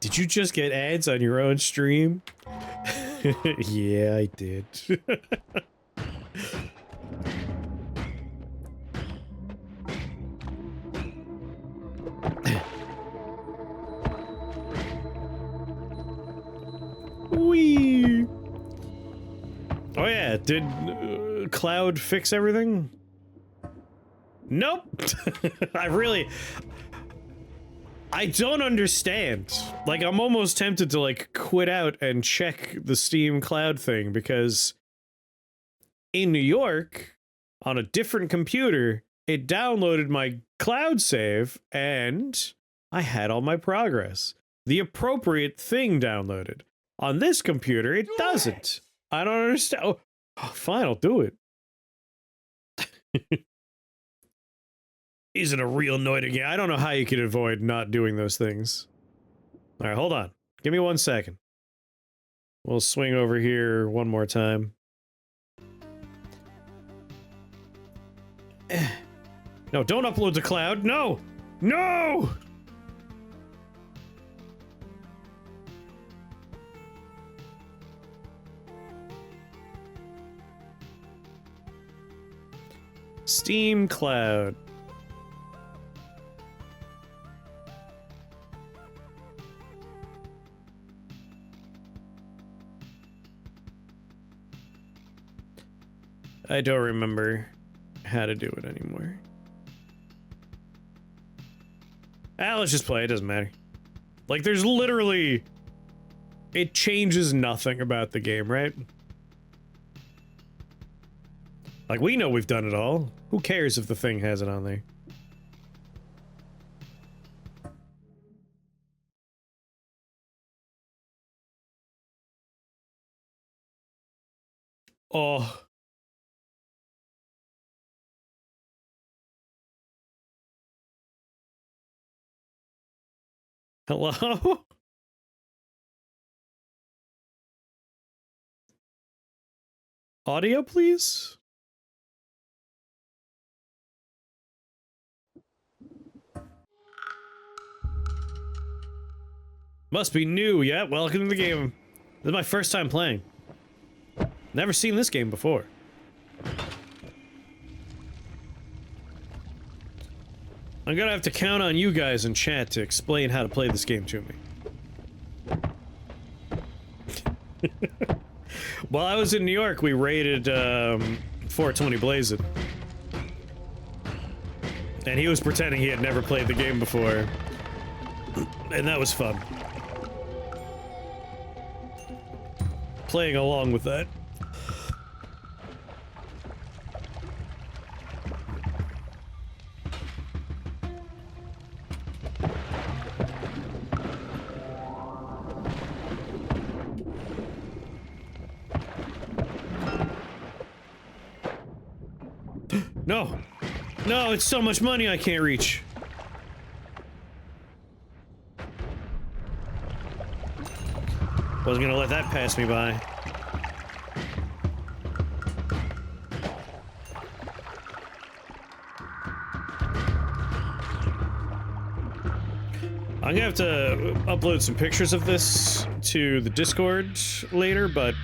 Did you just get ads on your own stream? Yeah, I did. Whee! Oh yeah, did Cloud fix everything? Nope! I don't understand. Like, I'm almost tempted to, like, quit out and check the Steam Cloud thing, because in New York, on a different computer, it downloaded my cloud save, and I had all my progress. The appropriate thing downloaded. On this computer, it doesn't. I don't understand. Oh, fine, I'll do it. Isn't a real Noita game. I don't know how you can avoid not doing those things. Alright, hold on. Give me 1 second. We'll swing over here one more time. No, don't upload to cloud. No! No! Steam Cloud. I don't remember how to do it anymore. Ah, let's just play, it doesn't matter. Like, there's literally... It changes nothing about the game, right? Like, we know we've done it all. Who cares if the thing has it on there? Oh... Hello? Audio, please? Must be new, yeah, welcome to the game. This is my first time playing. Never seen this game before. I'm gonna have to count on you guys in chat to explain how to play this game to me. While I was in New York, we raided 420 Blazed. And he was pretending he had never played the game before. And that was fun. Playing along with that. No! No, it's so much money I can't reach. Wasn't gonna let that pass me by. I'm gonna have to upload some pictures of this to the Discord later, but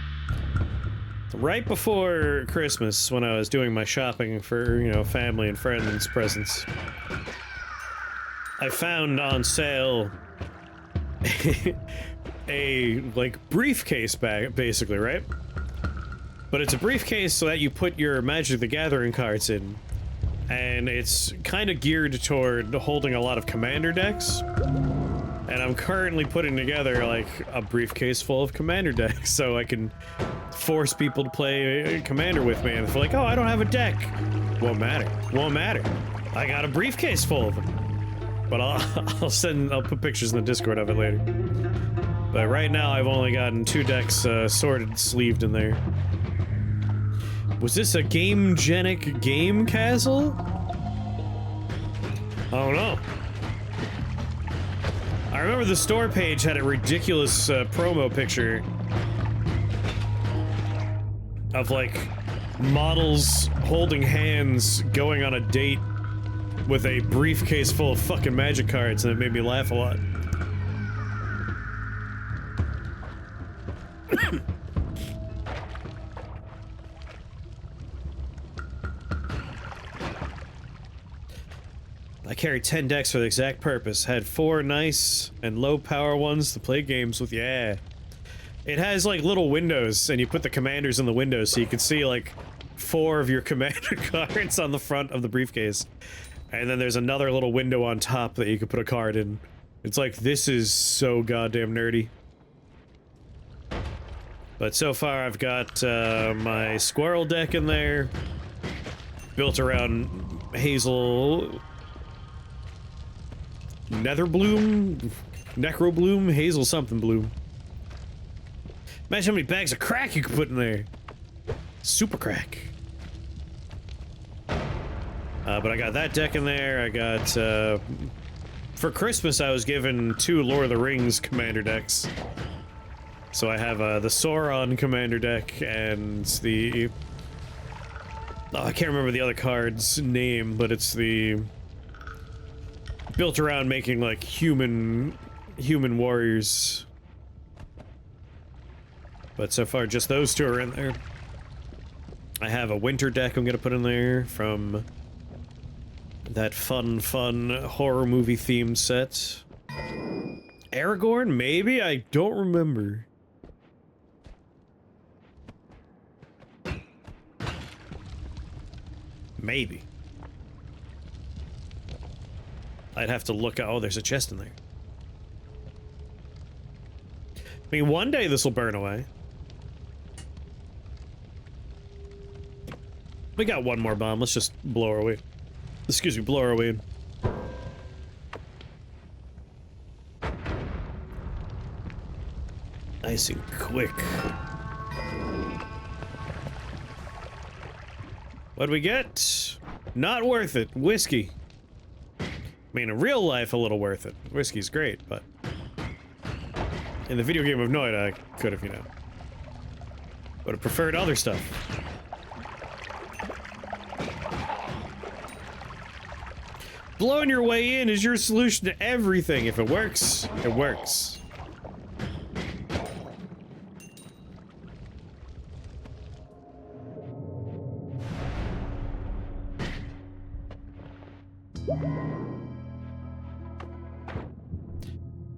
right before Christmas, when I was doing my shopping for, you know, family and friends presents, I found on sale a, like, briefcase bag, basically, right? But it's a briefcase so that you put your Magic the Gathering cards in, and it's kind of geared toward holding a lot of commander decks. And I'm currently putting together, like, a briefcase full of commander decks so I can force people to play commander with me. And if they're like, oh, I don't have a deck. Won't matter. Won't matter. I got a briefcase full of them. But I'll put pictures in the Discord of it later. But right now I've only gotten 2 decks sorted, sleeved in there. Was this a game-genic game castle? I don't know. I remember the store page had a ridiculous promo picture of, like, models holding hands going on a date with a briefcase full of fucking magic cards, and it made me laugh a lot. I carried 10 decks for the exact purpose. Had 4 nice and low power ones to play games with. Yeah. It has like little windows, and you put the commanders in the windows so you can see like 4 of your commander cards on the front of the briefcase. And then there's another little window on top that you can put a card in. It's like, this is so goddamn nerdy. But so far I've got my squirrel deck in there, built around Hazel... Netherbloom? Necrobloom? Hazel something bloom. Imagine how many bags of crack you could put in there. Super crack. But I got that deck in there. I got, for Christmas I was given 2 Lord of the Rings commander decks. So I have, the Sauron commander deck and the... Oh, I can't remember the other card's name, but it's the... built around making, like, human warriors. But so far, just those 2 are in there. I have a winter deck I'm gonna put in there from that fun horror movie themed set. Aragorn? Maybe? I don't remember. Maybe. I'd have to look. Oh, there's a chest in there. I mean, one day this will burn away. We got one more bomb. Let's just blow our way. Excuse me, blow our way in. Nice and quick. What'd we get? Not worth it. Whiskey. I mean, in real life, a little worth it. Whiskey's great, but... in the video game of Noita, I could have, you know... would have preferred other stuff. Blowing your way in is your solution to everything. If it works, it works.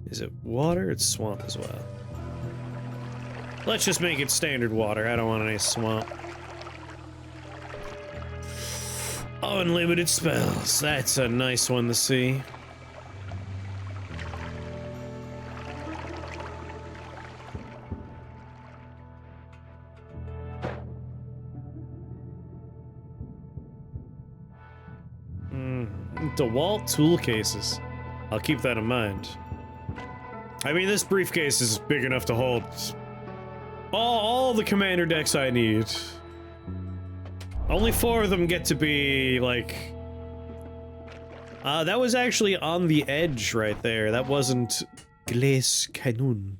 Is it water? It's swamp as well. Let's just make it standard water. I don't want any swamp. Unlimited spells. That's a nice one to see. DeWalt tool cases. I'll keep that in mind. I mean, this briefcase is big enough to hold all the commander decks I need. Only 4 of them get to be, like... that was actually on the edge right there. That wasn't... Glace Canon.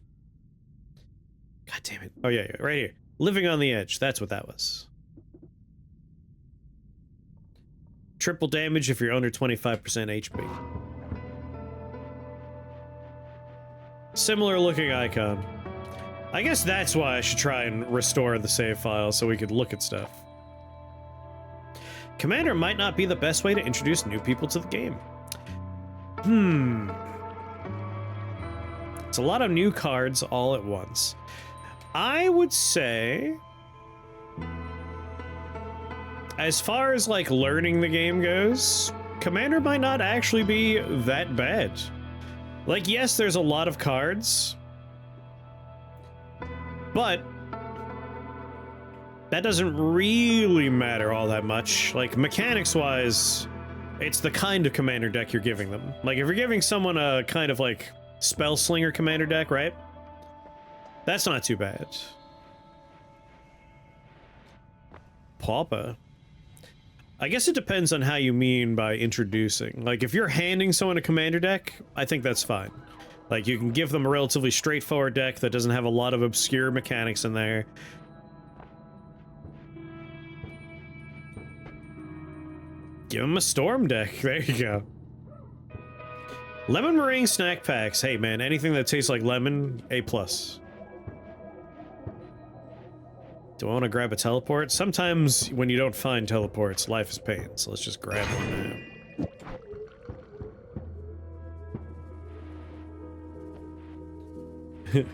God damn it. Oh yeah, right here. Living on the edge. That's what that was. Triple damage if you're under 25% HP. Similar looking icon. I guess that's why I should try and restore the save file so we could look at stuff. Commander might not be the best way to introduce new people to the game. It's a lot of new cards all at once. I would say... as far as, like, learning the game goes, Commander might not actually be that bad. Like, yes, there's a lot of cards, but that doesn't really matter all that much. Like, mechanics-wise, it's the kind of Commander deck you're giving them. Like, if you're giving someone a kind of, like, Spell Slinger Commander deck, right? That's not too bad. Pauper. I guess it depends on how you mean by introducing. Like, if you're handing someone a commander deck, I think that's fine. Like, you can give them a relatively straightforward deck that doesn't have a lot of obscure mechanics in there. Give him a storm deck. There you go. Lemon meringue snack packs. Hey man, anything that tastes like lemon, A+. Do I want to grab a teleport? Sometimes when you don't find teleports, life is pain. So let's just grab one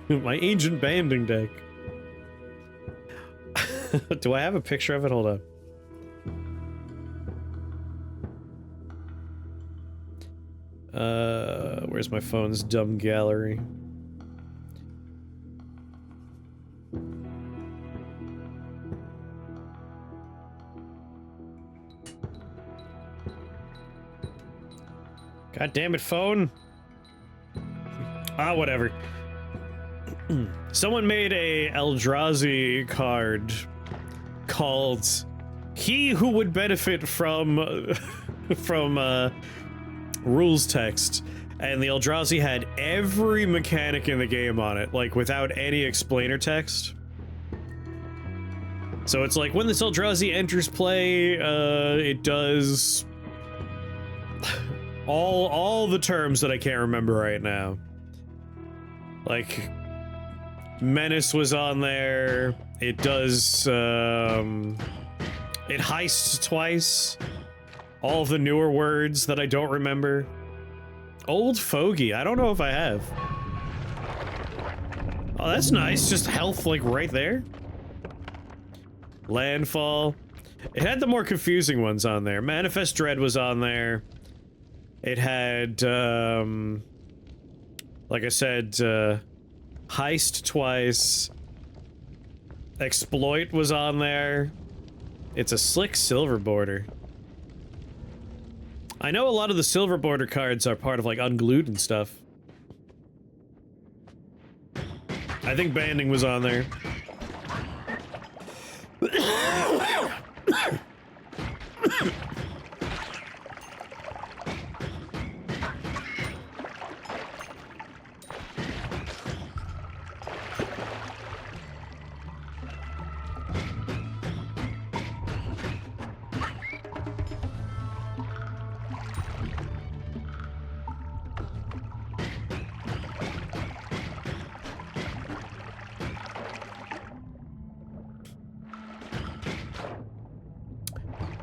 now. My ancient banding deck. Do I have a picture of it? Hold on. Where's my phone's dumb gallery? God damn it, phone! Ah, whatever. Someone made a Eldrazi card called "He Who Would Benefit from Rules Text," and the Eldrazi had every mechanic in the game on it, like without any explainer text. So it's like when this Eldrazi enters play, it does all the terms that I can't remember right now. Like, Menace was on there. It does, it heists twice. All the newer words that I don't remember. Old Fogey, I don't know if I have. Oh, that's nice, just health, like, right there. Landfall. It had the more confusing ones on there. Manifest Dread was on there. It had, like I said, Heist twice. Exploit was on there. It's a slick silver border. I know a lot of the silver border cards are part of, like, Unglued and stuff. I think Banding was on there.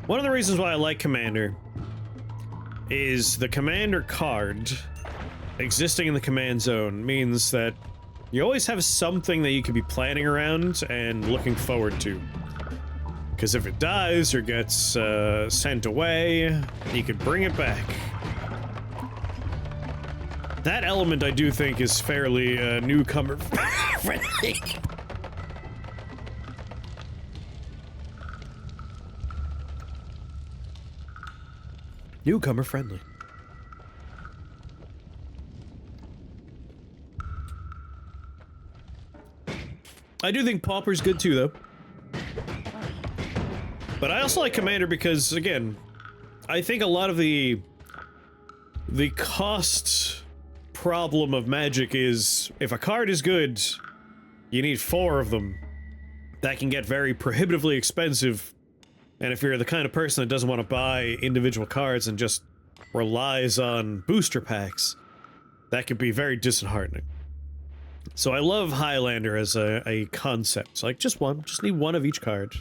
One of the reasons why I like Commander is the Commander card existing in the command zone means that you always have something that you could be planning around and looking forward to. Because if it dies or gets sent away, you could bring it back. That element I do think is fairly newcomer friendly. Newcomer friendly. I do think Pauper's good too, though. But I also like Commander because, again, I think a lot of the cost problem of Magic is if a card is good, you need 4 of them. That can get very prohibitively expensive. And if you're the kind of person that doesn't want to buy individual cards and just relies on booster packs, that could be very disheartening. So I love Highlander as a concept. It's like, just one. Just need one of each card.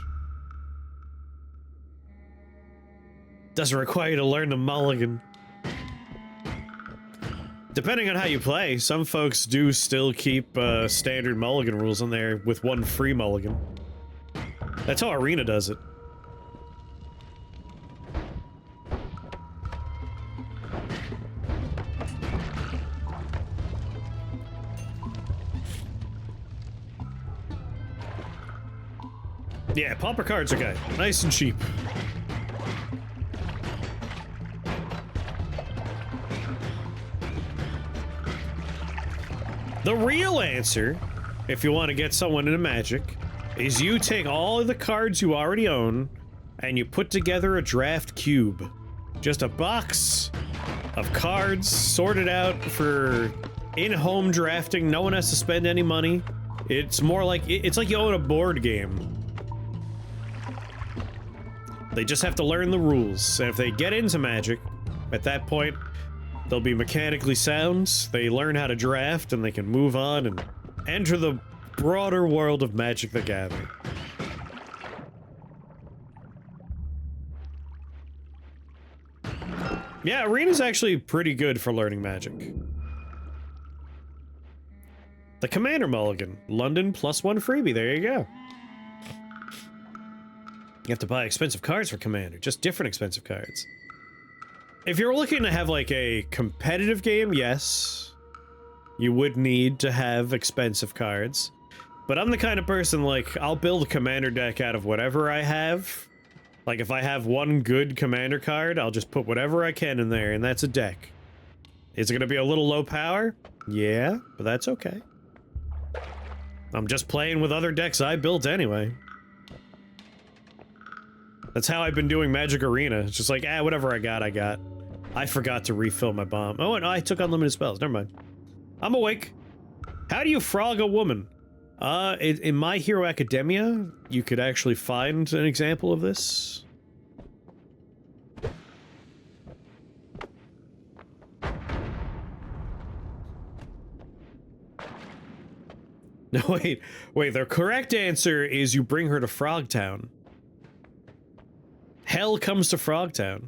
Doesn't require you to learn the mulligan. Depending on how you play, some folks do still keep standard mulligan rules in there with 1 free mulligan. That's how Arena does it. Yeah, Pauper cards are good. Nice and cheap. The real answer, if you want to get someone into Magic, is you take all of the cards you already own, and you put together a draft cube. Just a box of cards sorted out for in-home drafting. No one has to spend any money. It's more like, it's like you own a board game. They just have to learn the rules, and if they get into Magic, at that point, they'll be mechanically sound, they learn how to draft, and they can move on and enter the broader world of Magic the Gathering. Yeah, Arena's actually pretty good for learning Magic. The Commander Mulligan. London +1 freebie, there you go. You have to buy expensive cards for Commander, just different expensive cards. If you're looking to have, like, a competitive game, yes. You would need to have expensive cards. But I'm the kind of person, like, I'll build a Commander deck out of whatever I have. Like, if I have one good Commander card, I'll just put whatever I can in there, and that's a deck. Is it gonna be a little low power? Yeah, but that's okay. I'm just playing with other decks I built anyway. That's how I've been doing Magic Arena. It's just like, whatever I got, I got. I forgot to refill my bomb. Oh, and I took unlimited spells. Never mind. I'm awake. How do you frog a woman? In My Hero Academia, you could actually find an example of this. No, wait. The correct answer is you bring her to Frogtown. Hell Comes to Frogtown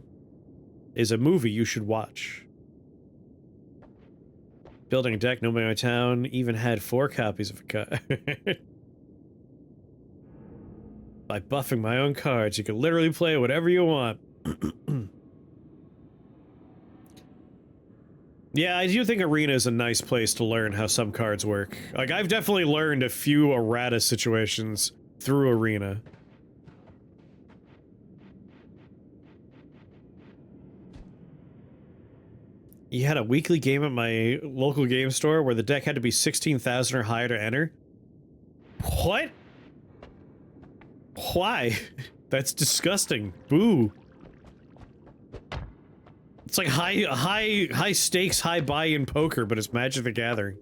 is a movie you should watch. Building a deck, nobody in my town even had 4 copies of a card. By buffing my own cards, you can literally play whatever you want. Yeah, I do think Arena is a nice place to learn how some cards work. Like, I've definitely learned a few errata situations through Arena. You had a weekly game at my local game store where the deck had to be 16,000 or higher to enter? What? Why? That's disgusting. Boo. It's like high stakes, high buy-in poker, but it's Magic the Gathering.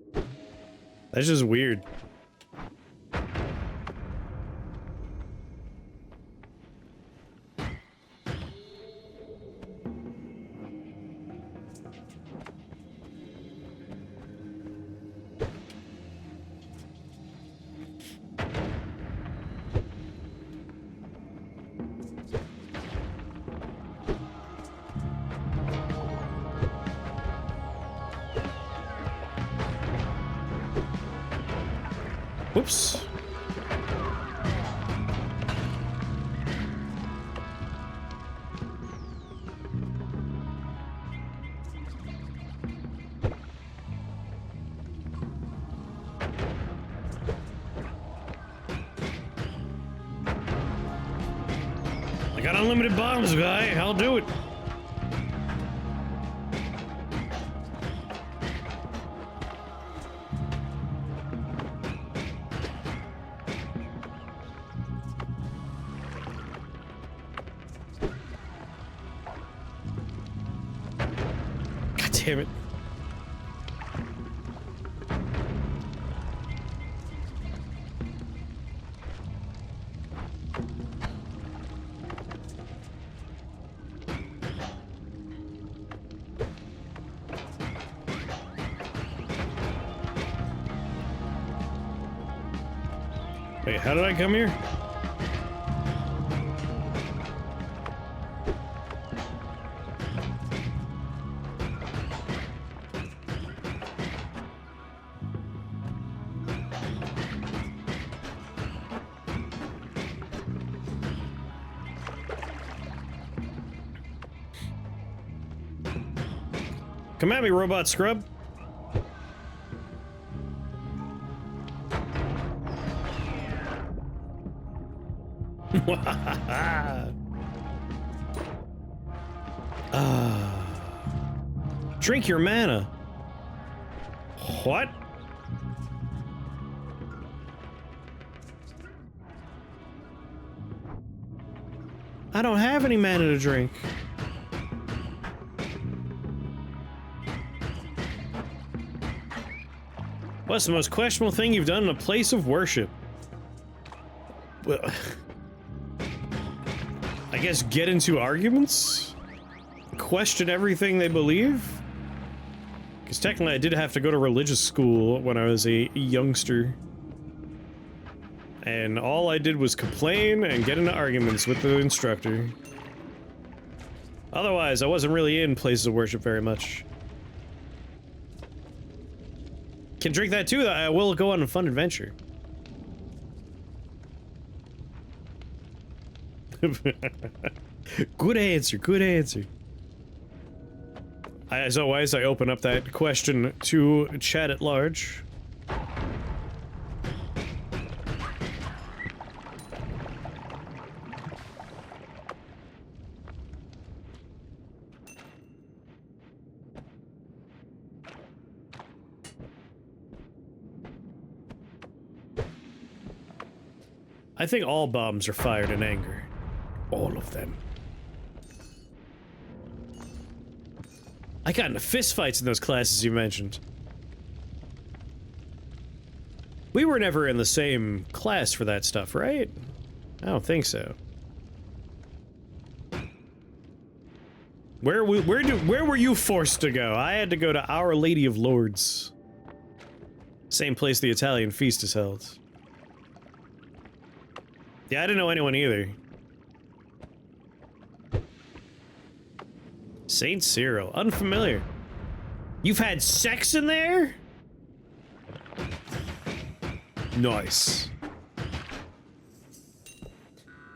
That's just weird. Whoops. I got unlimited bombs, guy. I'll do it. Damn it. Wait, how did I come here? Come at me, robot scrub. Drink your mana. What? I don't have any mana to drink. What's the most questionable thing you've done in a place of worship? Well, I guess, get into arguments? Question everything they believe? Because technically I did have to go to religious school when I was a youngster. And all I did was complain and get into arguments with the instructor. Otherwise, I wasn't really in places of worship very much. Can drink that too, though. I will go on a fun adventure. Good answer, good answer. As always, I open up that question to chat at large. I think all bombs are fired in anger. All of them. I got into fistfights in those classes you mentioned. We were never in the same class for that stuff, right? I don't think so. Where were you forced to go? I had to go to Our Lady of Lords. Same place the Italian feast is held. Yeah, I didn't know anyone either. Saint Cyril, unfamiliar. You've had sex in there? Nice.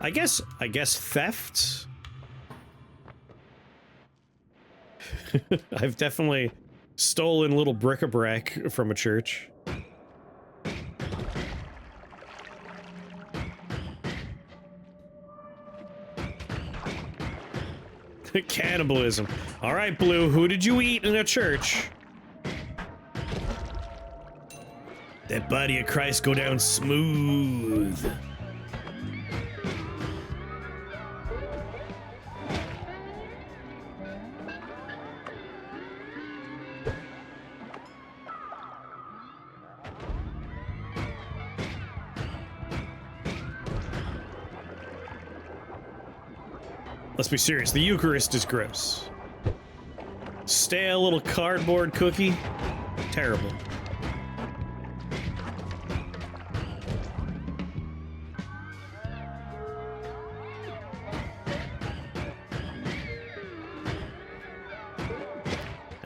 I guess theft? I've definitely stolen little bric-a-brac from a church. Cannibalism. All right, Blue, who did you eat in a church? That body of Christ go down smooth. Let's be serious, the Eucharist is gross. Stale little cardboard cookie? Terrible.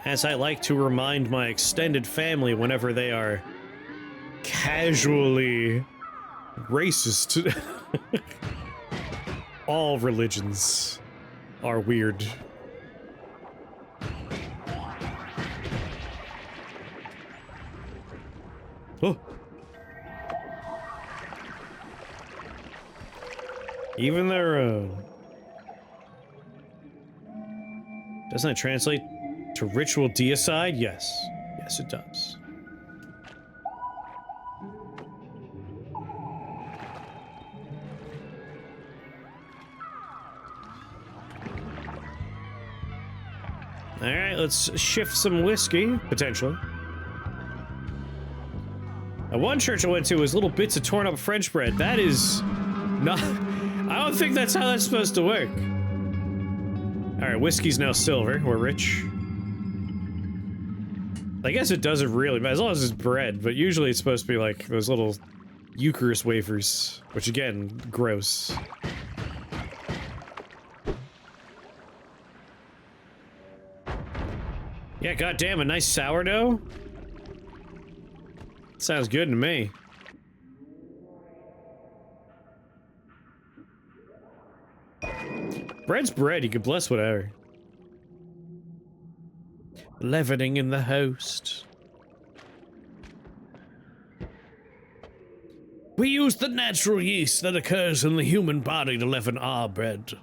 As I like to remind my extended family whenever they are casually racist. All religions are weird. Oh. Even their own. Doesn't it translate to ritual deicide? Yes. Yes, it does. Alright, let's shift some whiskey, potentially. Now, one church I went to was little bits of torn up French bread. That is not... I don't think that's how that's supposed to work. Alright, whiskey's now silver. We're rich. I guess it doesn't really, as long as it's bread, but usually it's supposed to be like those little Eucharist wafers, which again, gross. Yeah, goddamn, a nice sourdough? Sounds good to me. Bread's bread, you could bless whatever. Leavening in the host. We use the natural yeast that occurs in the human body to leaven our bread.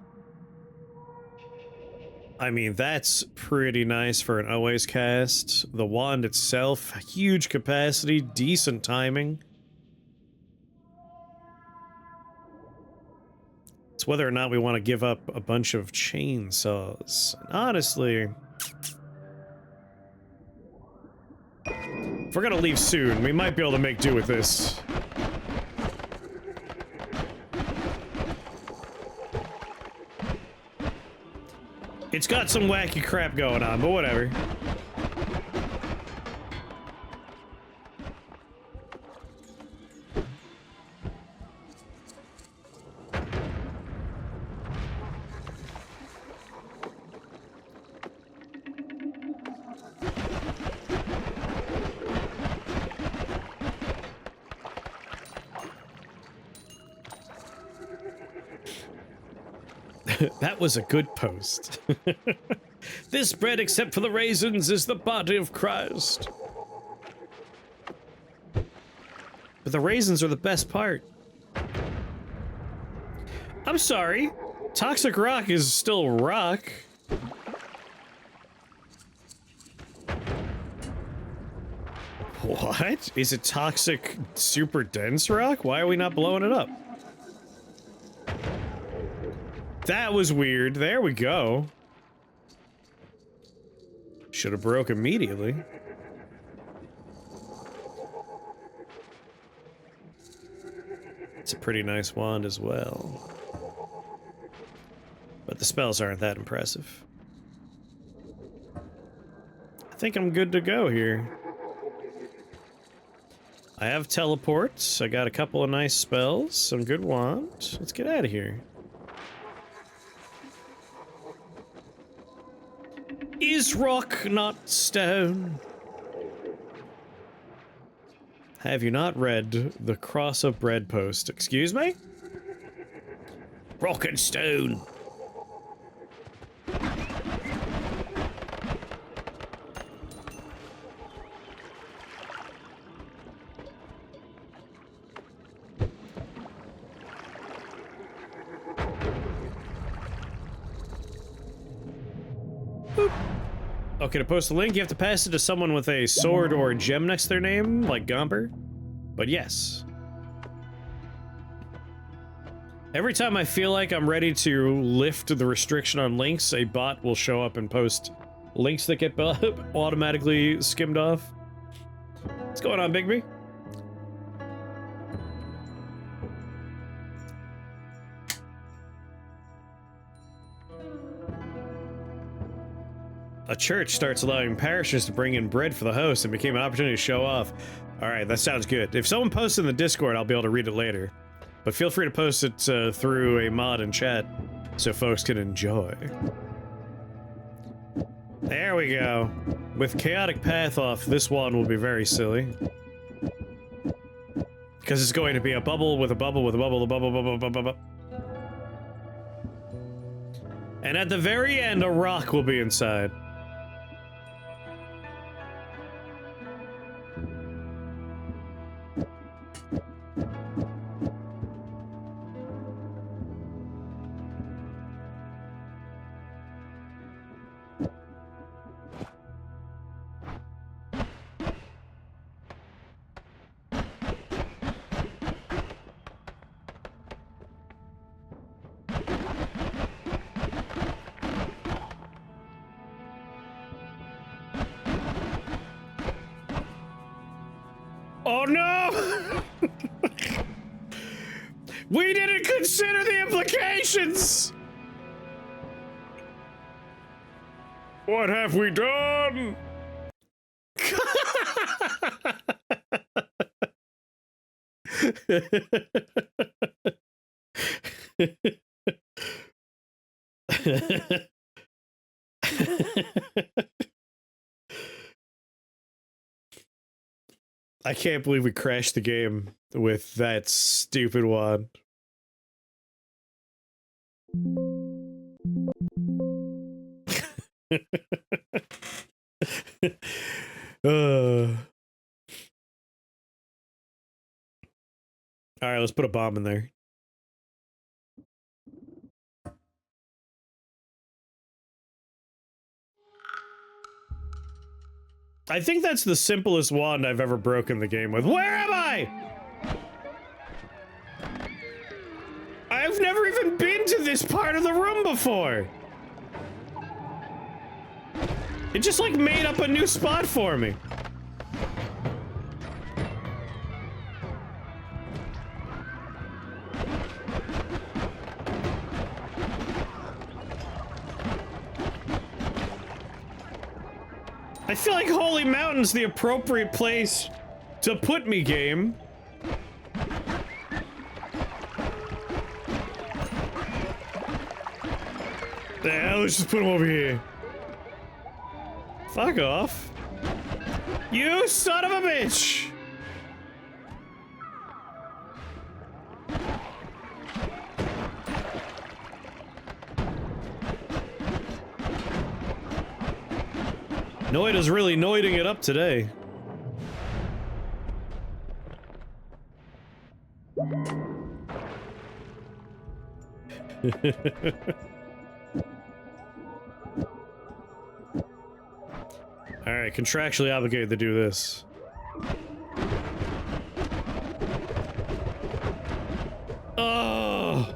I mean, that's pretty nice for an always cast. The wand itself, huge capacity, decent timing. It's whether or not we want to give up a bunch of chainsaws. Honestly, if we're gonna leave soon, we might be able to make do with this. It's got some wacky crap going on, but whatever. That was a good post. This bread, except for the raisins, is the body of Christ. But the raisins are the best part. I'm sorry. Toxic rock is still rock. What? Is it toxic, super dense rock? Why are we not blowing it up? That was weird. There we go. Should have broke immediately. It's a pretty nice wand as well. But the spells aren't that impressive. I think I'm good to go here. I have teleports. I got a couple of nice spells. Some good wand. Let's get out of here. Is rock not stone? Have you not read the Cross of Bread post? Excuse me? Rock and stone. Okay, to post the link, you have to pass it to someone with a sword or a gem next to their name, like Gomber. But yes. Every time I feel like I'm ready to lift the restriction on links, a bot will show up and post links that get automatically skimmed off. What's going on, Bigby? A church starts allowing parishioners to bring in bread for the host and became an opportunity to show off. Alright, that sounds good. If someone posts in the Discord, I'll be able to read it later. But feel free to post it through a mod in chat so folks can enjoy. There we go. With Chaotic Path off, this one will be very silly. Because it's going to be a bubble with a bubble with a bubble, a bubble, bubble, bubble, bubble. And at the very end, a rock will be inside. Oh no! We didn't consider the implications! What have we done? I can't believe we crashed the game with that stupid one. Alright, let's put a bomb in there. I think that's the simplest wand I've ever broken the game with. Where am I? I've never even been to this part of the room before. It just like made up a new spot for me. I feel like Holy Mountain's the appropriate place to put me, game. Yeah, let's just put him over here. Fuck off. You son of a bitch! Noita's really noiting it up today. Alright, contractually obligated to do this. Oh!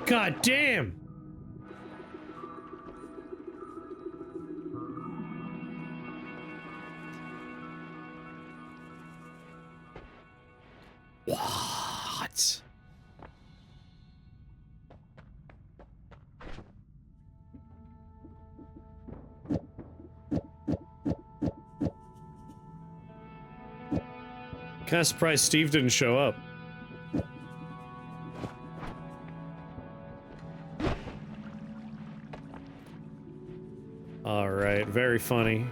God damn! What? Kinda surprised Steve didn't show up. Alright, very funny.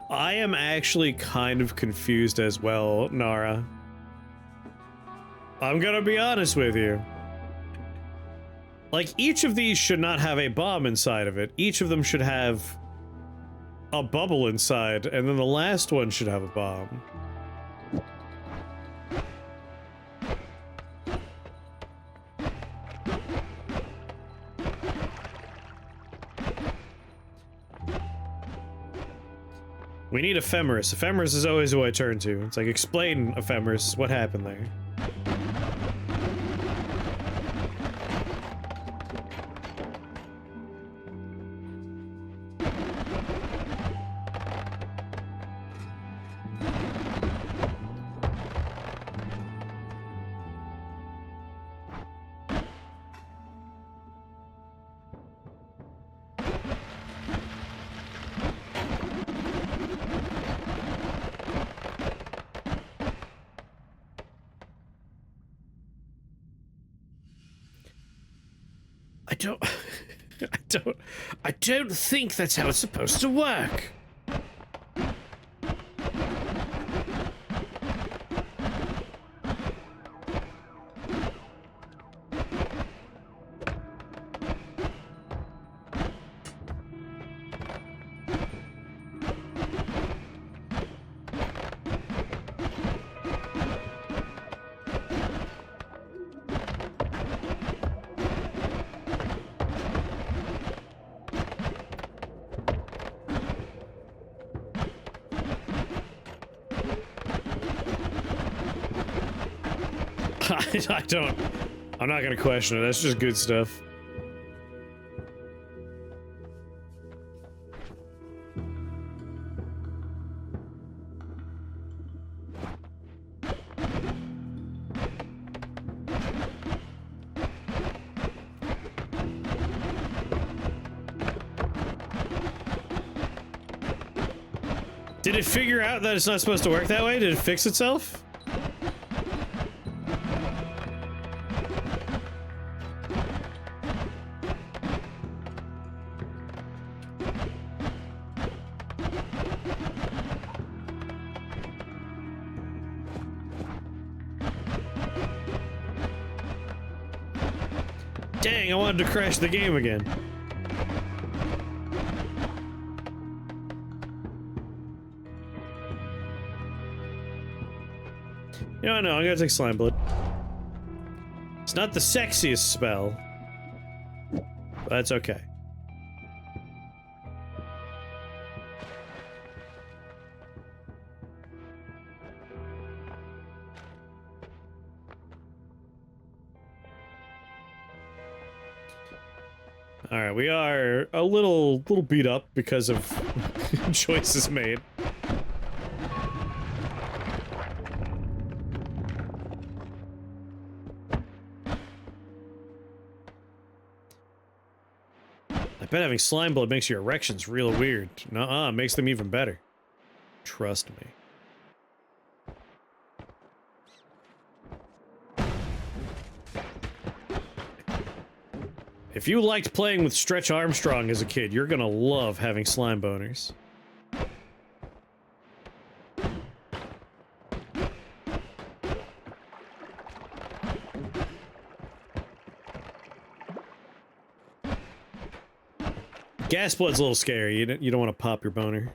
I am actually kind of confused as well, Nara. I'm gonna be honest with you. Like, each of these should not have a bomb inside of it. Each of them should have a bubble inside, and then the last one should have a bomb. We need Ephemeris. Ephemeris is always who I turn to. It's like, explain, Ephemeris, what happened there. I don't think that's how it's supposed to work. I'm not gonna question it, that's just good stuff. Did it figure out that it's not supposed to work that way? Did it fix itself? Dang, I wanted to crash the game again. No, I'm gonna take Slime Blood. It's not the sexiest spell, but that's okay. Alright, we are a little beat up because of choices made. I bet having slime blood makes your erections real weird. Nuh-uh, makes them even better. Trust me. If you liked playing with Stretch Armstrong as a kid, you're gonna love having slime boners. Gas blood's a little scary. You don't want to pop your boner.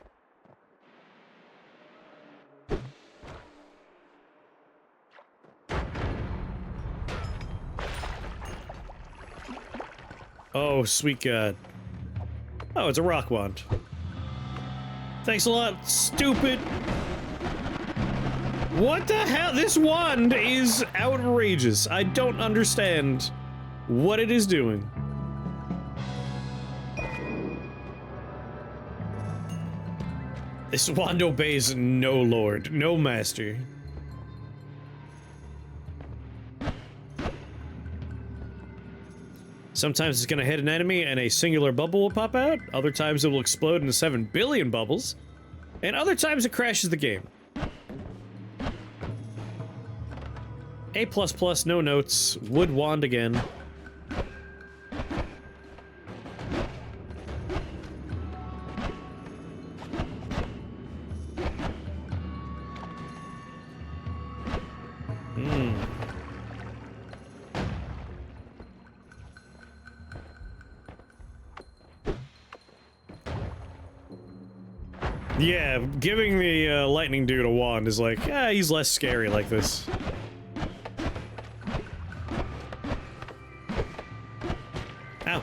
Oh, sweet God. Oh, it's a rock wand. Thanks a lot, stupid. What the hell? This wand is outrageous. I don't understand what it is doing. This wand obeys no lord, no master. Sometimes it's gonna hit an enemy and a singular bubble will pop out. Other times it will explode into 7 billion bubbles. And other times it crashes the game. A++, no notes. Wood wand again. Yeah, giving the lightning dude a wand is like, he's less scary like this. Ow.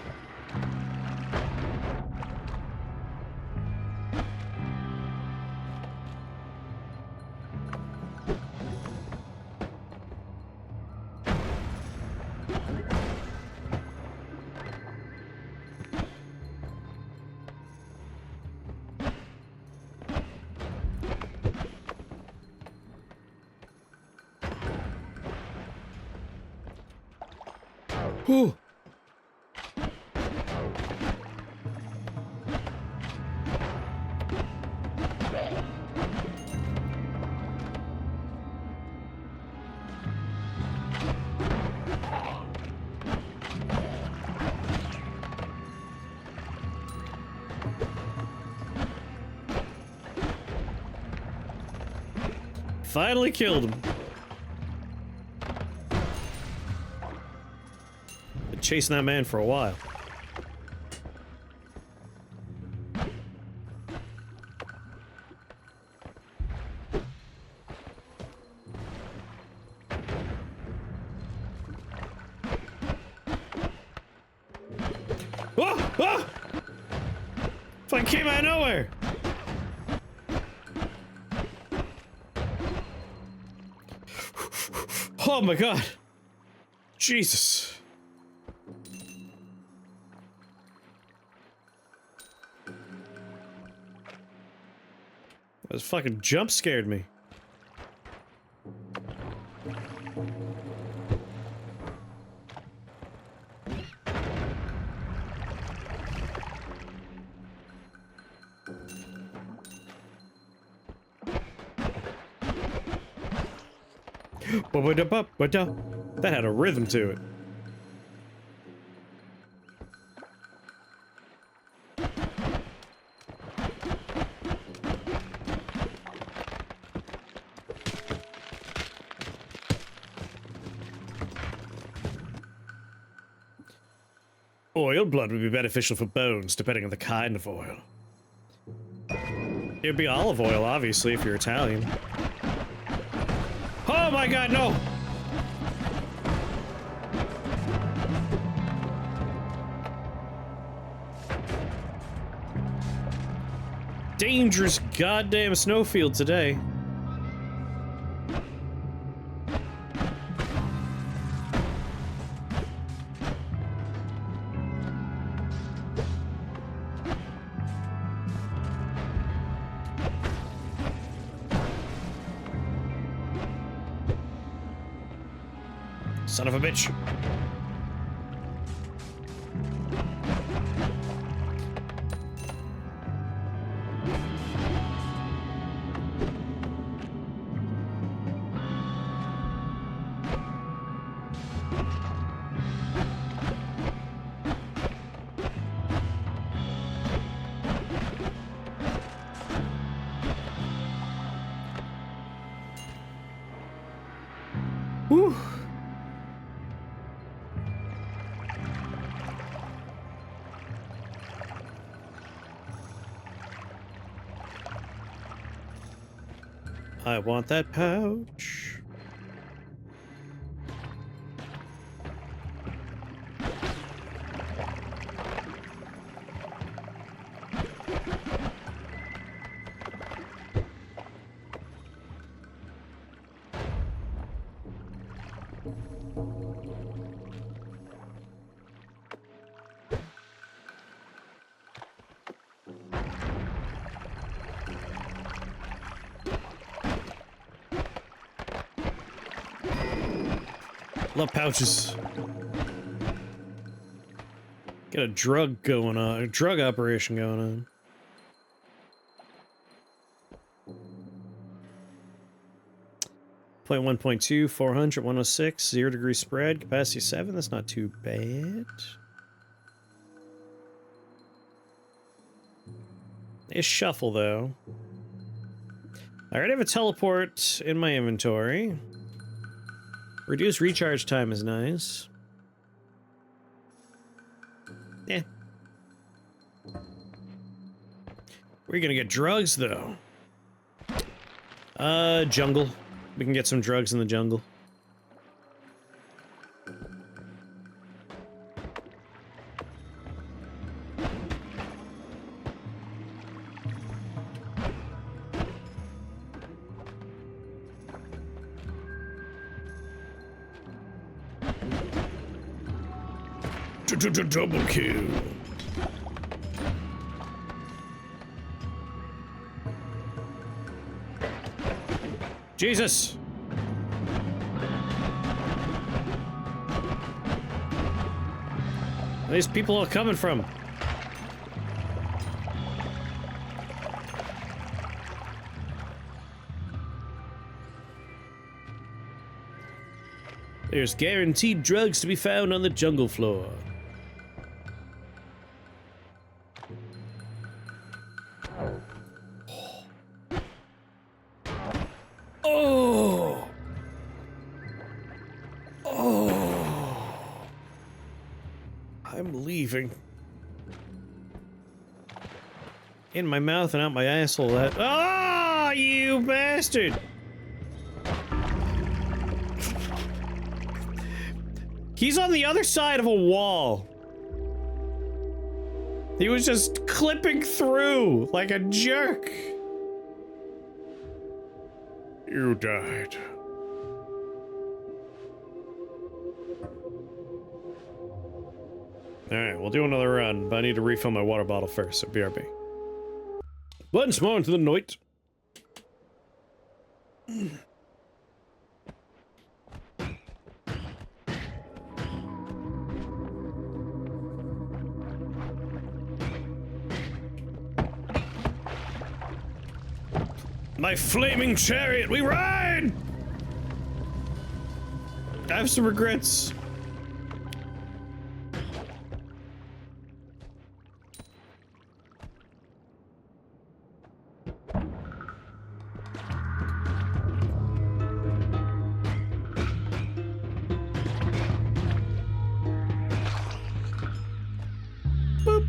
Whew. Finally killed him. Been chasing that man for a while. Oh! Oh! Fucking came out of nowhere! Oh my God! Jesus! That fucking jump scared me. That had a rhythm to it. Oil blood would be beneficial for bones, depending on the kind of oil. It'd be olive oil, obviously, if you're Italian. Oh my God, no! Dangerous goddamn snowfield today. Son of a bitch. Whew. I want that pouch. Love pouches. Got a drug going on, a drug operation going on. Point 1.2, 400, 106, 0 degree spread, capacity 7. That's not too bad. It's shuffle though. I already have a teleport in my inventory. Reduced recharge time is nice. Yeah. We're gonna get drugs though. Jungle. We can get some drugs in the jungle. Double kill. Jesus! Where are these people all coming from? There's guaranteed drugs to be found on the jungle floor. Oh! Oh! I'm leaving. In my mouth and out my asshole. That. Ah, you bastard! He's on the other side of a wall. He was just clipping through like a jerk. You died. Alright, we'll do another run, but I need to refill my water bottle first, so BRB. Once more into the Noita. My flaming chariot, we ride! I have some regrets. Boop.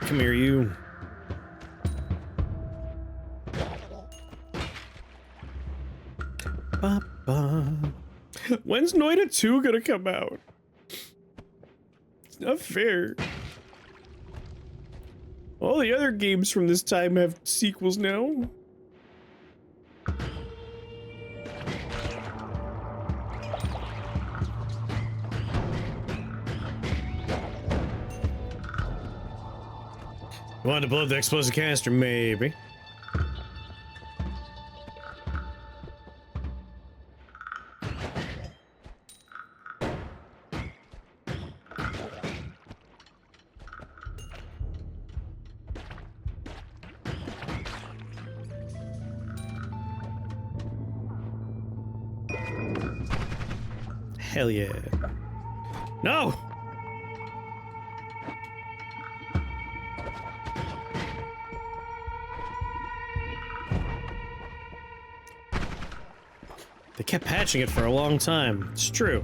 Come here, you. Ba-ba. When's Noita 2 gonna come out? It's not fair. All the other games from this time have sequels now. Want to blow the explosive canister? Maybe. Hell yeah. No! They kept patching it for a long time. It's true.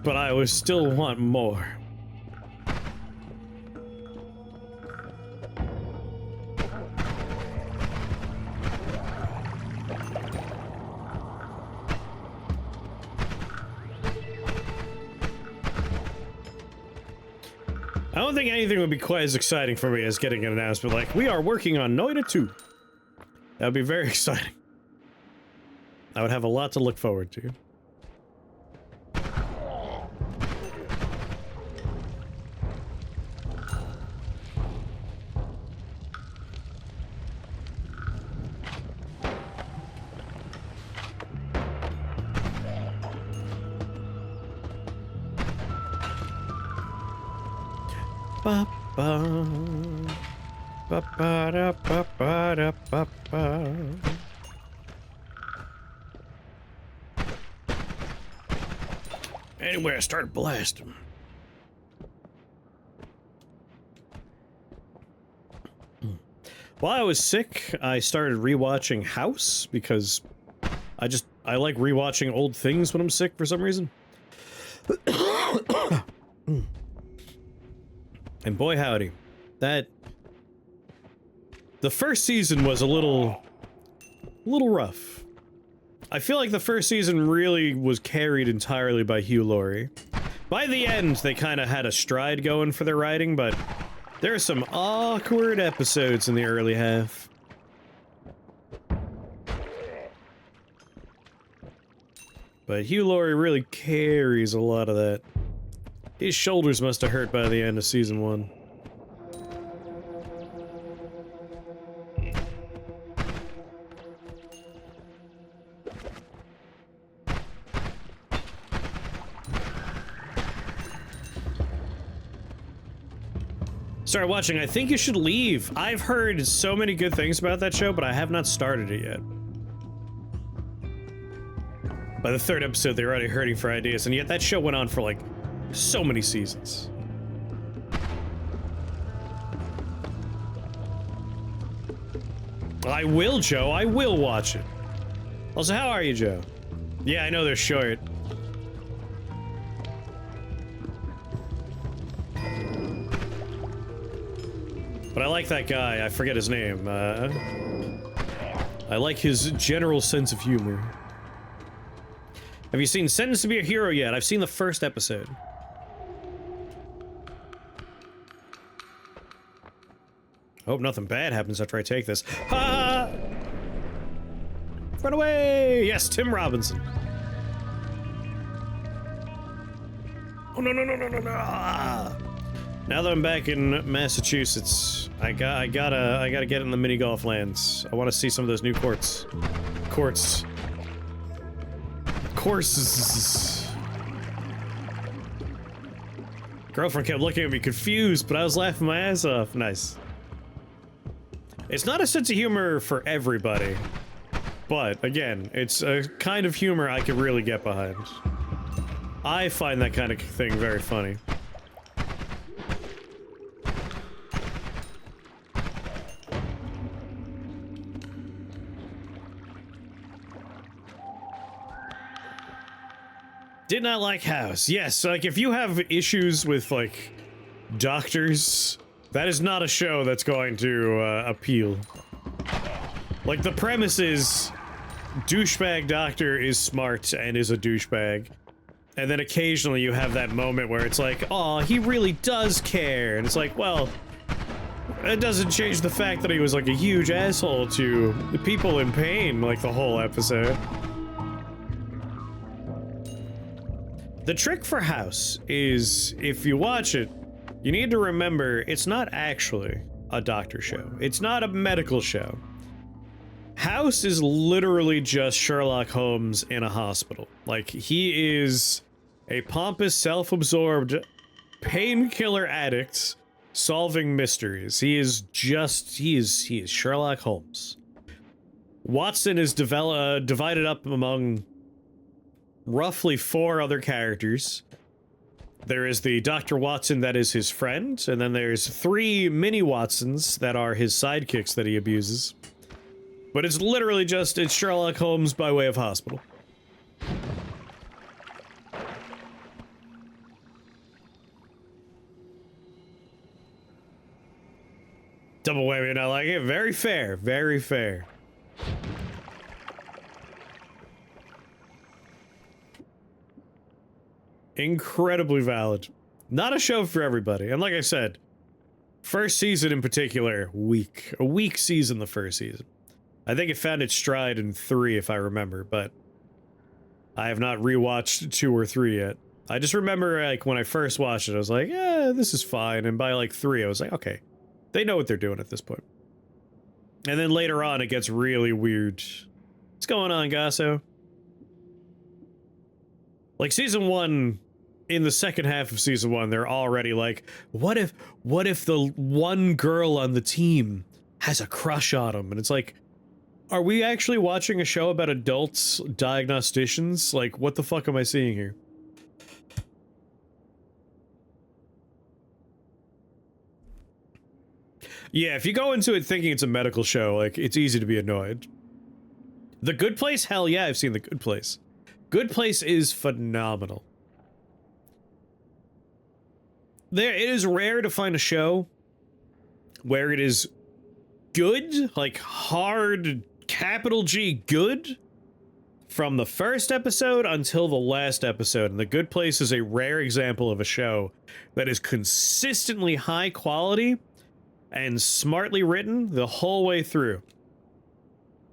But I would still want more. I don't think anything would be quite as exciting for me as getting an announcement like, we are working on Noita 2. That would be very exciting. I would have a lot to look forward to. Ba ba ba ba da ba ba da ba ba. Anyway, I started blasting. While I was sick, I started rewatching House because I like rewatching old things when I'm sick for some reason. And boy howdy, the first season was a little rough. I feel like the first season really was carried entirely by Hugh Laurie. By the end, they kind of had a stride going for their writing, but there are some awkward episodes in the early half. But Hugh Laurie really carries a lot of that. His shoulders must have hurt by the end of season 1. Start watching. I think you should leave. I've heard so many good things about that show, but I have not started it yet. By the 3rd episode, they were already hurting for ideas, and yet that show went on for like so many seasons. I will, Joe. I will watch it. Also, how are you, Joe? Yeah, I know they're short. But I like that guy. I forget his name. I like his general sense of humor. Have you seen Sentenced to be a Hero yet? I've seen the first episode. Hope nothing bad happens after I take this. Ha! Run away! Yes, Tim Robinson. Oh no no no no no no! Ah! Now that I'm back in Massachusetts, I gotta get in the mini golf lands. I want to see some of those new courses. Girlfriend kept looking at me confused, but I was laughing my ass off. Nice. It's not a sense of humor for everybody, but again, it's a kind of humor I can really get behind. I find that kind of thing very funny. Did not like House. Yes, like if you have issues with like doctors, that is not a show that's going to appeal. Like the premise is douchebag doctor is smart and is a douchebag. And then occasionally you have that moment where it's like, oh, he really does care. And it's like, well, it doesn't change the fact that he was like a huge asshole to the people in pain like the whole episode. The trick for House is, if you watch it, You need to remember, it's not actually a doctor show. It's not a medical show. House is literally just Sherlock Holmes in a hospital. Like, he is a pompous, self-absorbed painkiller addict solving mysteries. He is Sherlock Holmes. Watson is divided up among roughly 4 other characters. There is the Dr. Watson that is his friend, and then there's 3 mini Watsons that are his sidekicks that he abuses. But it's literally just, it's Sherlock Holmes by way of hospital. Double whammy, and I like it. Very fair, very fair. Incredibly valid. Not a show for everybody. And like I said, first season in particular, weak. A weak season the first season. I think it found its stride in 3 if I remember, but I have not rewatched 2 or 3 yet. I just remember, like, when I first watched it, I was like, yeah, this is fine. And by like 3, I was like, okay, they know what they're doing at this point. And then later on, it gets really weird. What's going on, Gasso? Like, season 1, in the second half of season 1, they're already like, what if the one girl on the team has a crush on him? And it's like, are we actually watching a show about adults diagnosticians? Like, what the fuck am I seeing here? Yeah, if you go into it thinking it's a medical show, like, it's easy to be annoyed. The Good Place? Hell yeah, I've seen The Good Place. Good Place is phenomenal. It is rare to find a show where it is good, like hard, capital G good, from the first episode until the last episode. And The Good Place is a rare example of a show that is consistently high quality and smartly written the whole way through.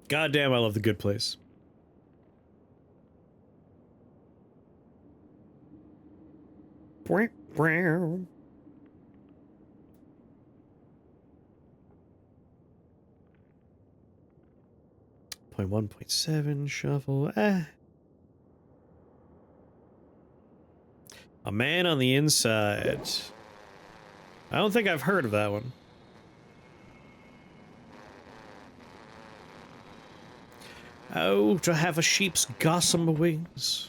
Goddamn, I love The Good Place. Brown. 1.7 shuffle. A Man on the Inside. I don't think I've heard of that one. Oh, to have a sheep's gossamer wings.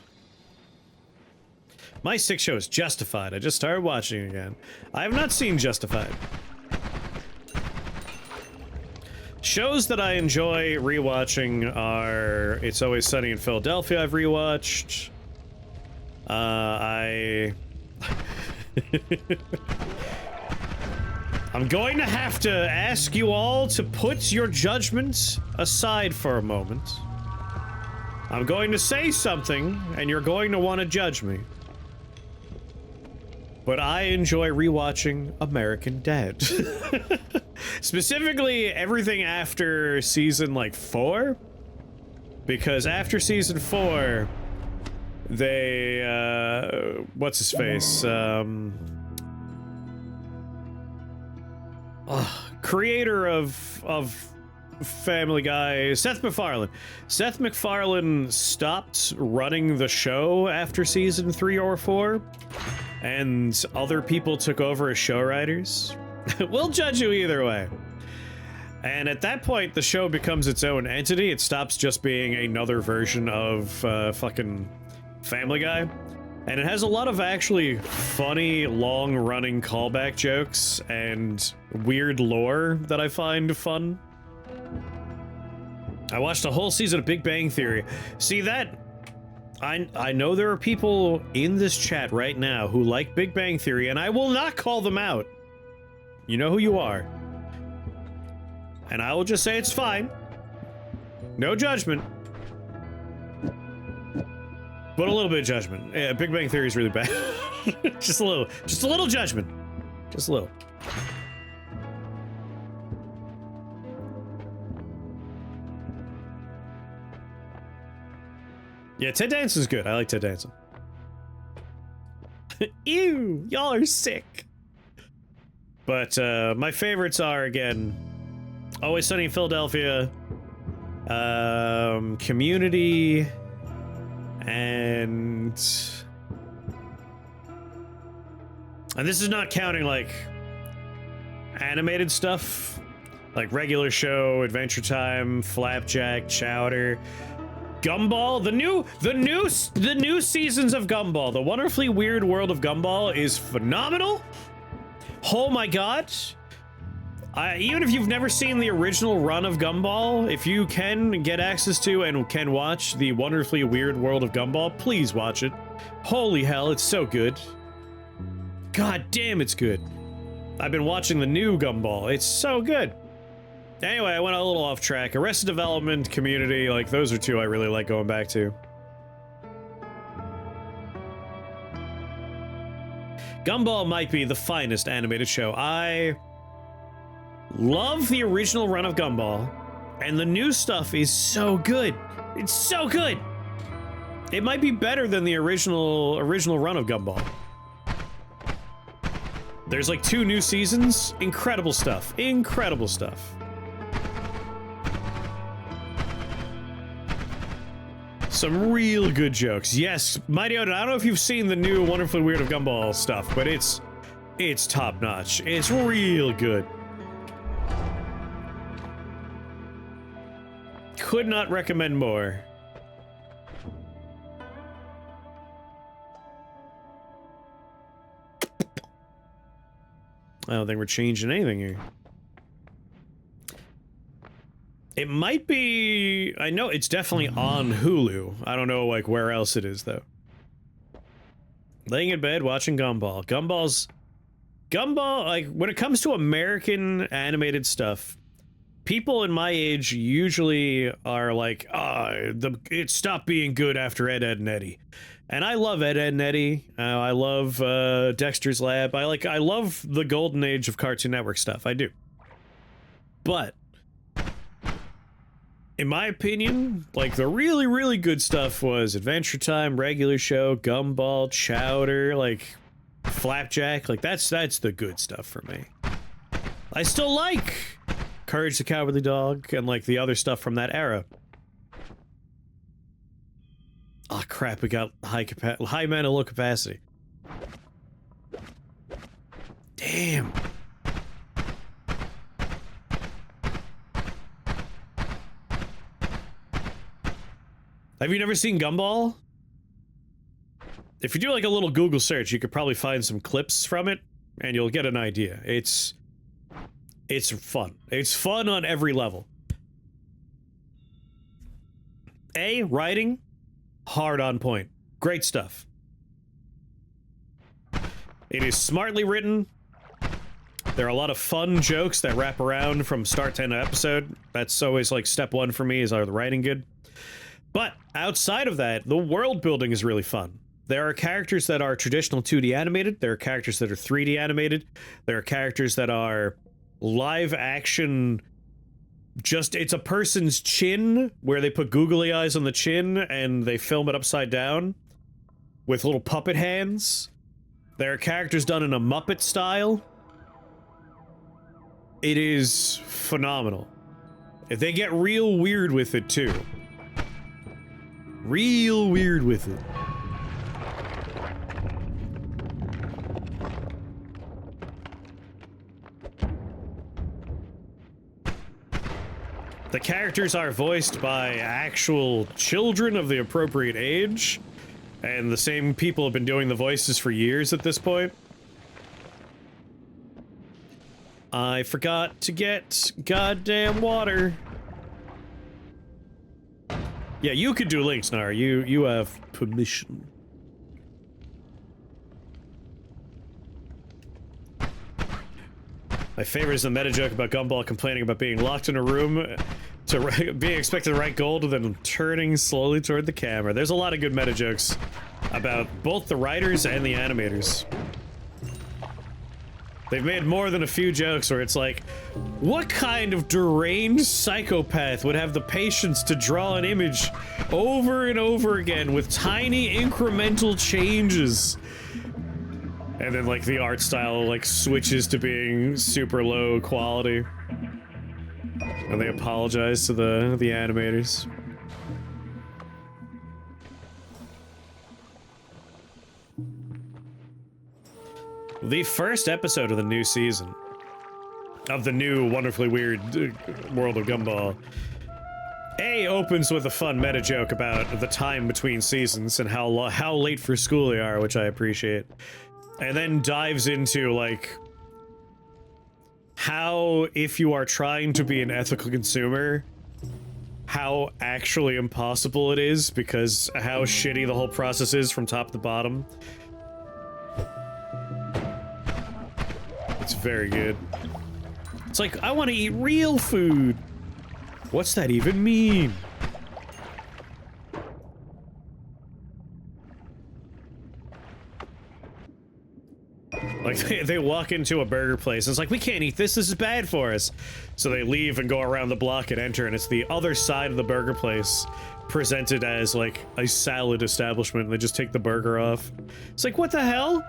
My 6 show is Justified. I just started watching again. I have not seen Justified. Shows that I enjoy rewatching are It's Always Sunny in Philadelphia. I've rewatched. I'm going to have to ask you all to put your judgments aside for a moment. I'm going to say something, and you're going to want to judge me. But I enjoy rewatching American Dad. Specifically, everything after season, like, 4. Because after season 4, they, what's his face? Creator of Family Guy, Seth MacFarlane. Seth MacFarlane stopped running the show after season 3 or 4. And other people took over as show writers. We'll judge you either way. And at that point, the show becomes its own entity. It stops just being another version of fucking Family Guy. And it has a lot of actually funny, long-running callback jokes and weird lore that I find fun. I watched a whole season of Big Bang Theory. See, that... I know there are people in this chat right now who like Big Bang Theory, and I will not call them out. You know who you are. And I will just say it's fine. No judgment. But a little bit of judgment. Yeah, Big Bang Theory is really bad. Just a little judgment. Just a little. Yeah, Ted Danson's good. I like Ted Danson. Ew, y'all are sick. But my favorites are, again, Always Sunny in Philadelphia, Community, and this is not counting, like, animated stuff, like Regular Show, Adventure Time, Flapjack, Chowder, Gumball. The new seasons of Gumball, The Wonderfully Weird World of Gumball, is phenomenal. Oh my god. Even if you've never seen the original run of Gumball, if you can get access to and can watch The Wonderfully Weird World of Gumball, please watch it. Holy hell, it's so good. God damn, it's good. I've been watching the new Gumball. It's so good. Anyway, I went a little off track. Arrested Development, Community, like, those are two I really like going back to. Gumball might be the finest animated show. I love the original run of Gumball, and the new stuff is so good. It's so good. It might be better than the original run of Gumball. There's like 2 new seasons. Incredible stuff. Incredible stuff. Some real good jokes. Yes, Mighty Odin, I don't know if you've seen the new Wonderfully Weird of Gumball stuff, but it's top notch. It's real good. Could not recommend more. I don't think we're changing anything here. It might be... I know it's definitely on Hulu. I don't know, like, where else it is, though. Laying in bed, watching Gumball. Gumball, like, when it comes to American animated stuff, people in my age usually are like, it stopped being good after Ed, Edd, and Eddy. And I love Ed, Edd, and Eddy. I love Dexter's Lab. I love the golden age of Cartoon Network stuff. I do. But in my opinion, like, the really, really good stuff was Adventure Time, Regular Show, Gumball, Chowder, like, Flapjack. Like, that's the good stuff for me. I still like Courage the Cowardly Dog and, like, the other stuff from that era. Oh crap, we got high mana, low capacity. Damn. Have you never seen Gumball? If you do like a little Google search, you could probably find some clips from it, and you'll get an idea. It's fun. It's fun on every level. Writing, hard on point. Great stuff. It is smartly written. There are a lot of fun jokes that wrap around from start to end of episode. That's always like step one for me, is are the writing good? But outside of that, the world building is really fun. There are characters that are traditional 2D animated. There are characters that are 3D animated. There are characters that are live action. Just, it's a person's chin where they put googly eyes on the chin and they film it upside down with little puppet hands. There are characters done in a Muppet style. It is phenomenal. They get real weird with it too. Real weird with it. The characters are voiced by actual children of the appropriate age, and the same people have been doing the voices for years at this point. I forgot to get goddamn water. Yeah, you could do links, Nar. You have permission. My favorite is the meta joke about Gumball complaining about being locked in a room to being expected to write gold and then turning slowly toward the camera. There's a lot of good meta jokes about both the writers and the animators. They've made more than a few jokes where it's like, what kind of deranged psychopath would have the patience to draw an image over and over again with tiny incremental changes? And then, like, the art style, like, switches to being super low quality. And they apologize to the animators. The first episode of the new season of the new Wonderfully Weird World of Gumball opens with a fun meta joke about the time between seasons and how late for school they are, which I appreciate, and then dives into like how, if you are trying to be an ethical consumer, how actually impossible it is because how shitty the whole process is from top to bottom. It's very good. It's like, I want to eat real food. What's that even mean? Like, they walk into a burger place, and it's like, we can't eat this is bad for us. So they leave and go around the block and enter, and it's the other side of the burger place presented as, like, a salad establishment, and they just take the burger off. It's like, what the hell?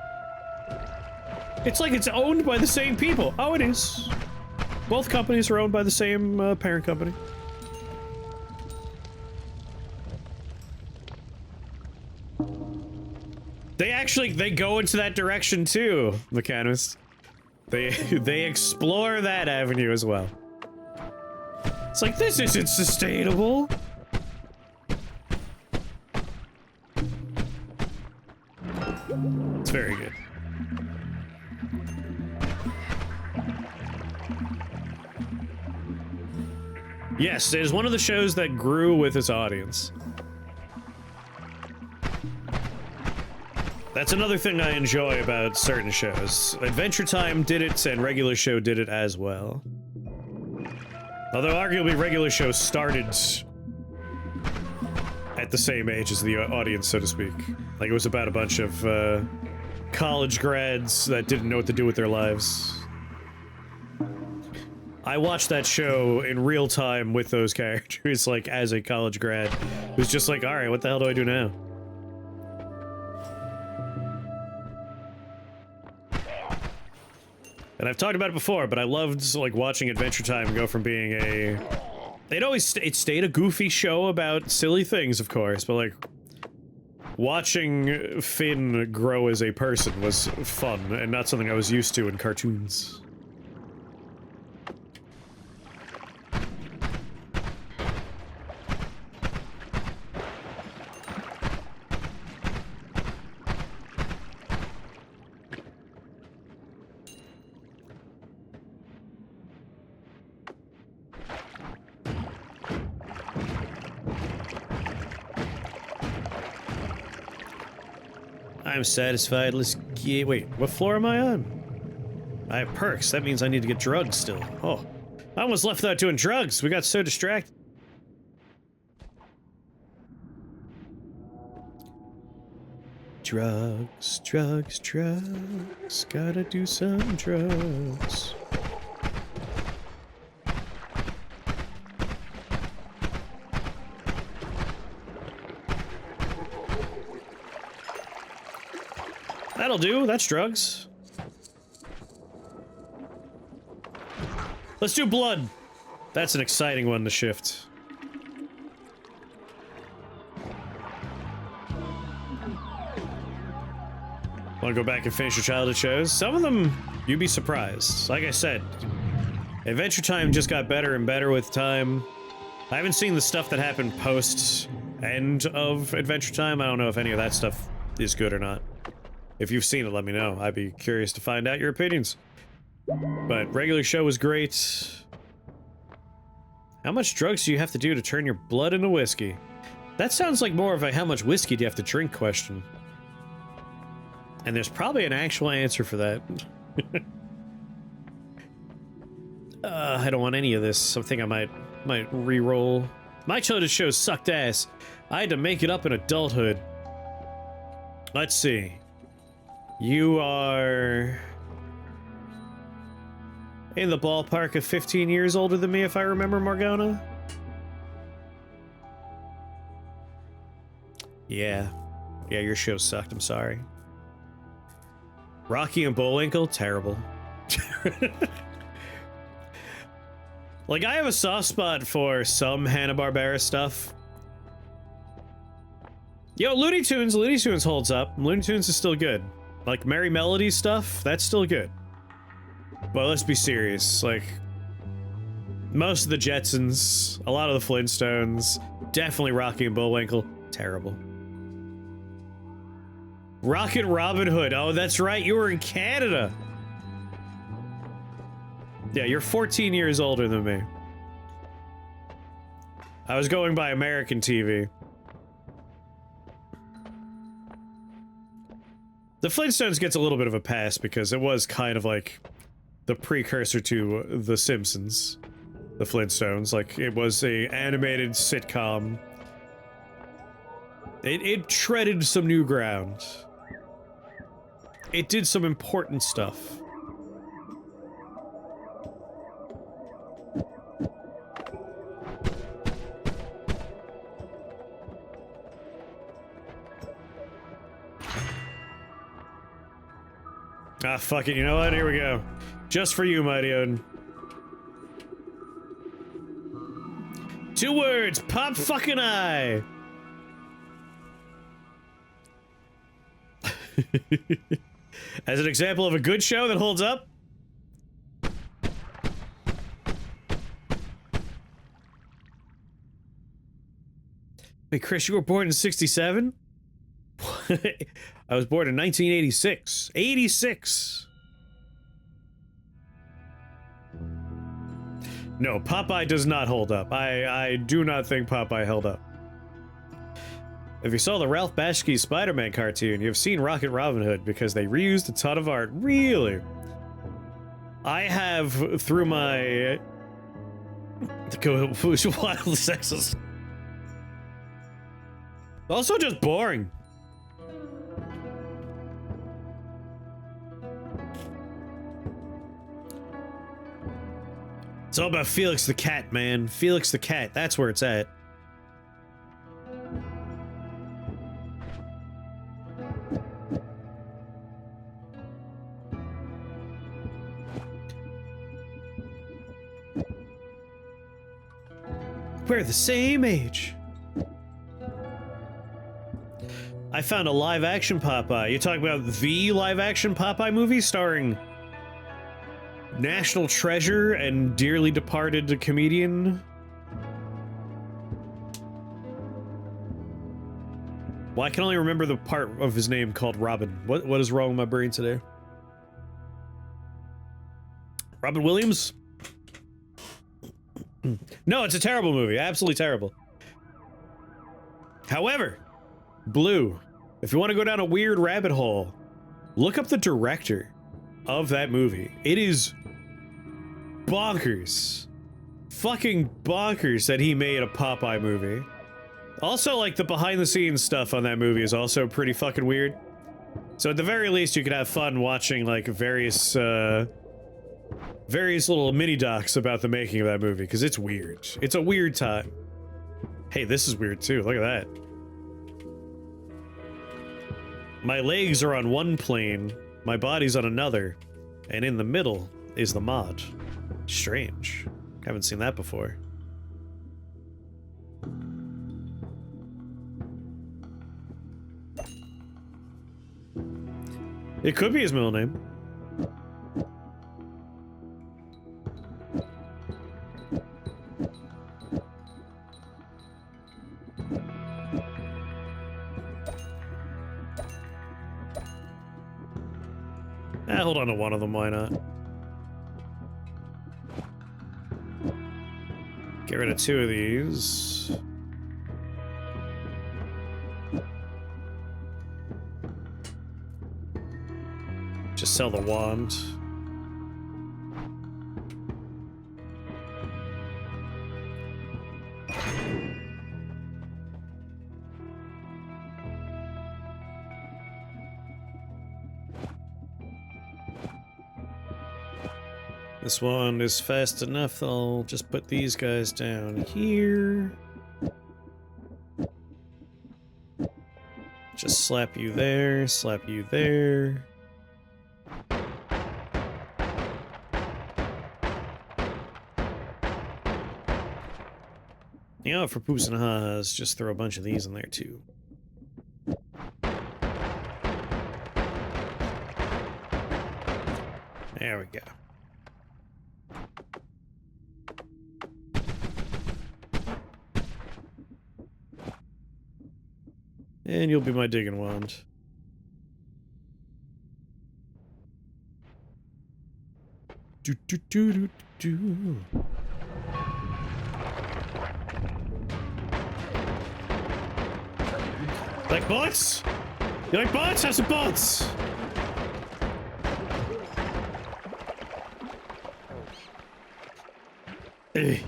It's like it's owned by the same people. Oh, it is. Both companies are owned by the same parent company. They go into that direction too, Mechanist. They explore that avenue as well. It's like, this isn't sustainable. It's very good. Yes, it is one of the shows that grew with its audience. That's another thing I enjoy about certain shows. Adventure Time did it, and Regular Show did it as well. Although arguably Regular Show started at the same age as the audience, so to speak. Like, it was about a bunch of college grads that didn't know what to do with their lives. I watched that show in real time with those characters, like, as a college grad. It was just like, alright, what the hell do I do now? And I've talked about it before, but I loved, like, watching Adventure Time go from being it stayed a goofy show about silly things, of course, but, like, watching Finn grow as a person was fun, and not something I was used to in cartoons. I'm satisfied. Let's get... Wait, what floor am I on? I have perks. That means I need to get drugs still. Oh. I almost left without doing drugs. We got so distracted. Drugs, drugs, drugs. Gotta do some drugs. That'll do, that's drugs. Let's do blood. That's an exciting one to shift. Want to go back and finish your childhood shows? Some of them, you'd be surprised. Like I said, Adventure Time just got better and better with time. I haven't seen the stuff that happened post-end of Adventure Time. I don't know if any of that stuff is good or not. If you've seen it, let me know. I'd be curious to find out your opinions. But Regular Show was great. How much drugs do you have to do to turn your blood into whiskey? That sounds like more of a how much whiskey do you have to drink question. And there's probably an actual answer for that. I don't want any of this. I think I might re-roll. My childhood shows sucked ass. I had to make it up in adulthood. Let's see. You are in the ballpark of 15 years older than me, if I remember, Morgana? Yeah. Yeah, your show sucked, I'm sorry. Rocky and Bullwinkle, terrible. Like, I have a soft spot for some Hanna-Barbera stuff. Yo, Looney Tunes holds up. Looney Tunes is still good. Like, Merry Melody stuff, that's still good. But let's be serious, like, most of the Jetsons, a lot of the Flintstones, definitely Rocky and Bullwinkle, terrible. Rocket Robin Hood, oh, that's right, you were in Canada! Yeah, you're 14 years older than me. I was going by American TV. The Flintstones gets a little bit of a pass because it was kind of like the precursor to The Simpsons. The Flintstones, like, it was a animated sitcom. It treaded some new ground. It did some important stuff. Ah, fuck it, you know what? Here we go. Just for you, Mighty Odin. 2 words, pop fucking eye! As an example of a good show that holds up? Wait, Chris, you were born in 67? I was born in 1986. 86! No, Popeye does not hold up. I do not think Popeye held up. If you saw the Ralph Bakshi Spider-Man cartoon, you've seen Rocket Robin Hood because they reused a ton of art. Really? I have, through my... wildly sexist. Also just boring. It's all about Felix the Cat, man. Felix the Cat, that's where it's at. We're the same age. I found a live-action Popeye. You talking about the live-action Popeye movie starring national treasure and dearly departed comedian? Well, I can only remember the part of his name called Robin. What is wrong with my brain today? Robin Williams? No, it's a terrible movie. Absolutely terrible. However, Blue, if you want to go down a weird rabbit hole, look up the director of that movie. It is bonkers. Fucking bonkers that he made a Popeye movie. Also, like, the behind-the-scenes stuff on that movie is also pretty fucking weird. So at the very least, you could have fun watching, like, various little mini-docs about the making of that movie, because it's weird. It's a weird time. Hey, this is weird, too. Look at that. My legs are on one plane, my body's on another, and in the middle is the mod. Strange. Haven't seen that before. It could be his middle name. Hold on to one of them, why not? Get rid of 2 of these. Just sell the wand. This one is fast enough, I'll just put these guys down here. Just slap you there, slap you there. You know, for poops and ha's, just throw a bunch of these in there too. There we go. And you'll be my digging wand. Do do do do do. Like bullets? You like bullets? Have some bullets! Eh.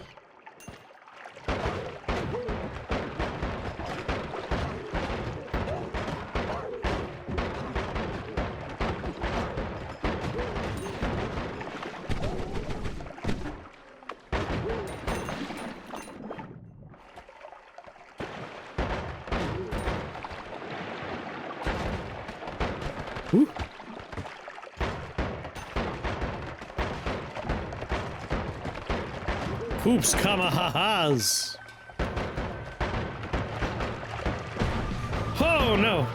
Ooh. Poops, kamahahas. Oh no.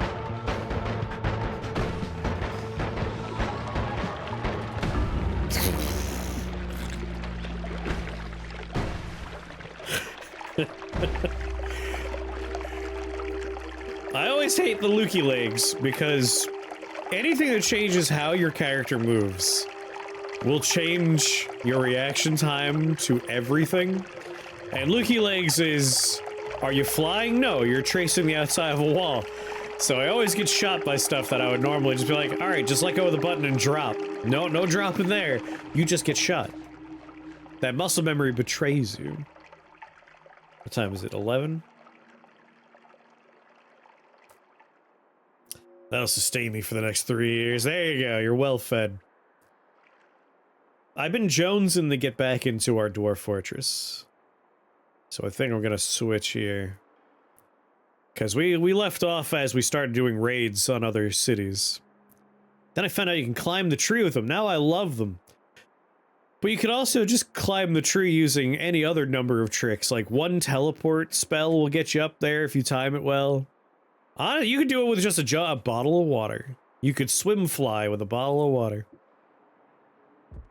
I always hate the looky legs because anything that changes how your character moves will change your reaction time to everything. And looky legs is, are you flying? No, you're tracing the outside of a wall. So I always get shot by stuff that I would normally just be like, alright, just let go of the button and drop. No, no drop in there. You just get shot. That muscle memory betrays you. What time is it? 11? That'll sustain me for the next 3 years. There you go, you're well fed. I've been jonesing to get back into our dwarf fortress. So I think I'm gonna switch here. Because we left off as we started doing raids on other cities. Then I found out you can climb the tree with them. Now I love them. But you can also just climb the tree using any other number of tricks. Like one teleport spell will get you up there if you time it well. You could do it with just a bottle of water. You could swim fly with a bottle of water.